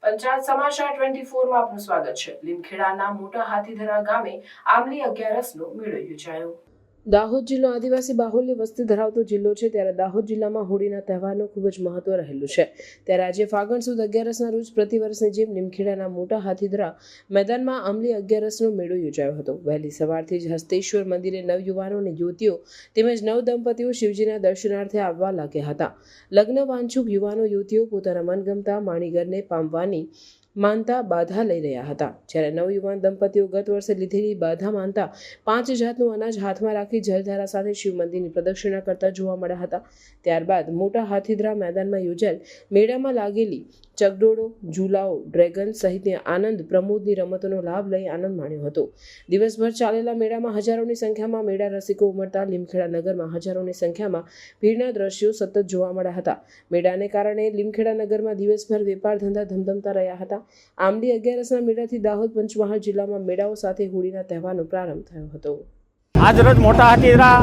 પંચાયત સમાચાર 24 માં આપનું સ્વાગત છે। લીમખેડાના મોટા હાથીધરા ગામે આંબલી 11રસનો મેળો યોજાયો। દાહોદ જિલ્લો આદિવાસી બાહુલ્ય વસ્તી ધરાવતો જિલ્લો છે, ત્યારે દાહોદ જિલ્લામાં હોળીના તહેવારનું ખૂબ જ મહત્વ રહેલું છે। ત્યારે આજે ફાગણ સુદ 11રસના રોજ પ્રતિવર્ષની જેમ લીમખેડાના મોટા હાથીધરા મેદાનમાં આંબલી 11રસનો મેળો યોજાયો હતો। વહેલી સવારથી જ હસ્તેશ્વર મંદિરે નવયુવાનો અને યુવતીઓ તેમજ નવ દંપતીઓ શિવજીના દર્શનાર્થે આવવા લાગ્યા હતા। લગ્ન વાંછુક યુવાનો યુવતીઓ પોતાના મનગમતા માણીગરને પામવાની માનતા બાધા લઈ રહ્યા હતા। જ્યારે નવયુવાન દંપતીઓ ગત વર્ષે લીધેલી બાધા માનતા 5 જાતનું અનાજ હાથમાં રાખી જલધારા સાથે શિવ મંદિરની પ્રદક્ષિણા કરતા જોવા મળ્યા હતા। ત્યારબાદ મોટા હાથીધરા મેદાનમાં યોજાયેલ મેળામાં લાગેલી ચકડોળો, ઝૂલાઓ, ડ્રેગન સહિતની આનંદ પ્રમોદની રમતોનો લાભ લઈ આનંદ માણ્યો હતો। દિવસભર ચાલેલા મેળામાં હજારોની સંખ્યામાં મેળા રસિકો ઉમટતા લીમખેડા નગરમાં હજારોની સંખ્યામાં ભીડના દ્રશ્યો સતત જોવા મળ્યા હતા। મેળાને કારણે લીમખેડા નગરમાં દિવસભર વેપાર ધંધા ધમધમતા રહ્યા હતા। આંબલી 11રસના મેળાથી દાહોદ પંચમહાલ જિલ્લામાં મેળાઓ સાથે હોળીના તહેવારનો પ્રારંભ થયો હતો। આજરોજ મોટા હાથીધરા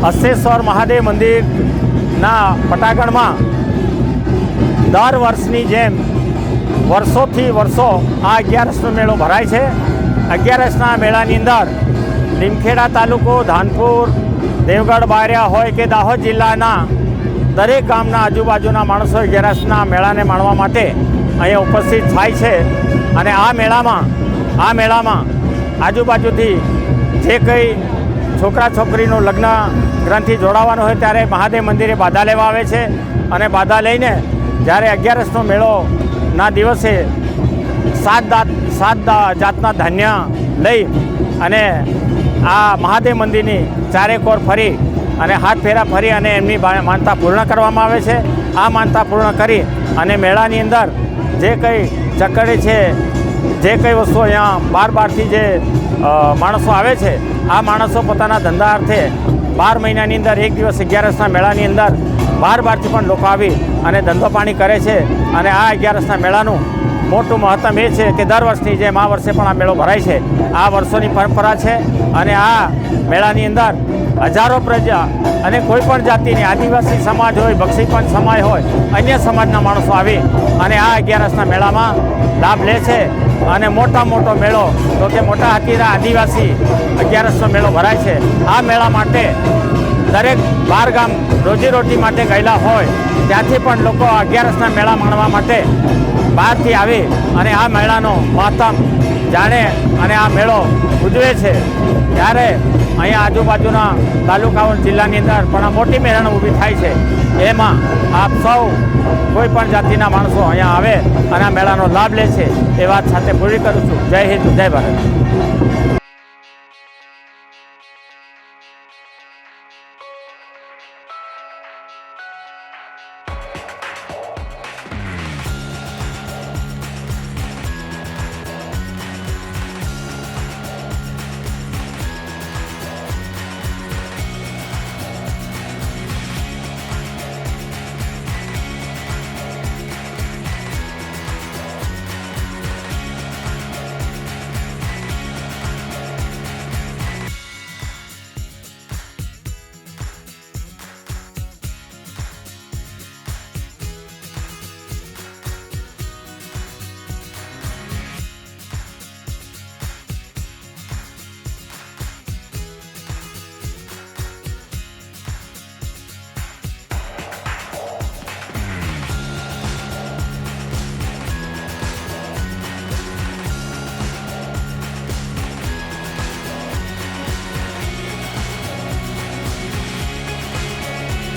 હસ્તેશ્વર મહાદેવ મંદિરના પટાગણમાં દર વર્ષની જેમ વર્ષોથી વર્ષો આ 11રસનો મેળો ભરાય છે। 11રસના મેળાની અંદર લીમખેડા તાલુકો, ધાનપુર, દેવગઢ, બારિયા હોય કે દાહોદ જિલ્લાના દરેક ગામના આજુબાજુના માણસો 11રસના મેળાને માણવા માટે અહીંયા ઉપસ્થિત થાય છે। અને આ મેળામાં આજુબાજુથી જે કંઈ છોકરા છોકરીનું લગ્ન ગ્રંથિ જોડાવાનું હોય ત્યારે મહાદેવ મંદિરે બાધા લેવા આવે છે। અને બાધા લઈને જ્યારે 11રસનો મેળોના દિવસે સાત જાતના ધાન્ય લઈ અને આ મહાદેવ મંદિરની ચારેકોર ફરી અને હાથ ફેરા ફરી અને એમની માનતા પૂર્ણ કરવામાં આવે છે। આ માનતા પૂર્ણ કરી અને મેળાની અંદર જે કંઈ ચકડે છે, જે કંઈ વસ્તુ અહીંયા બહારથી જે માણસો આવે છે, આ માણસો પોતાના ધંધા અર્થે 12 મહિનાની અંદર એક દિવસ 11રસના મેળાની અંદર બહારથી પણ લોકો આવી અને ધંધો પાણી કરે છે। અને આ 11રસના મેળાનું મોટું મહત્ત્વ એ છે કે દર વર્ષની જેમ આ વર્ષે પણ આ મેળો ભરાય છે। આ વર્ષોની પરંપરા છે અને આ મેળાની અંદર હજારો પ્રજા અને કોઈ પણ જાતિની આદિવાસી સમાજ હોય, બક્ષીપંચ સમાજ હોય, અન્ય સમાજના માણસો આવી અને આ 11રસના મેળામાં લાભ લે છે। અને મોટો મેળો તો કે મોટા હાથીધરા આદિવાસી 11રસનો મેળો ભરાય છે। આ મેળા માટે દરેક બહાર ગામ રોજીરોટી માટે ગયેલા હોય ત્યાંથી પણ લોકો 11રસના મેળા માણવા માટે બહારથી આવી અને આ મેળાનો મહત્તમ જાણે અને આ મેળો ઉજવે છે। ત્યારે અહીંયા આજુબાજુના તાલુકાઓ જિલ્લાની અંદર પણ આ મોટી મેળાનો ઊભી થાય છે। એમાં આપ સૌ કોઈ પણ જાતિના માણસો અહીંયા આવે અને આ મેળાનો લાભ લે છે એ વાત સાથે પૂરી કરું છું। જય હિન્દ, જય ભારત।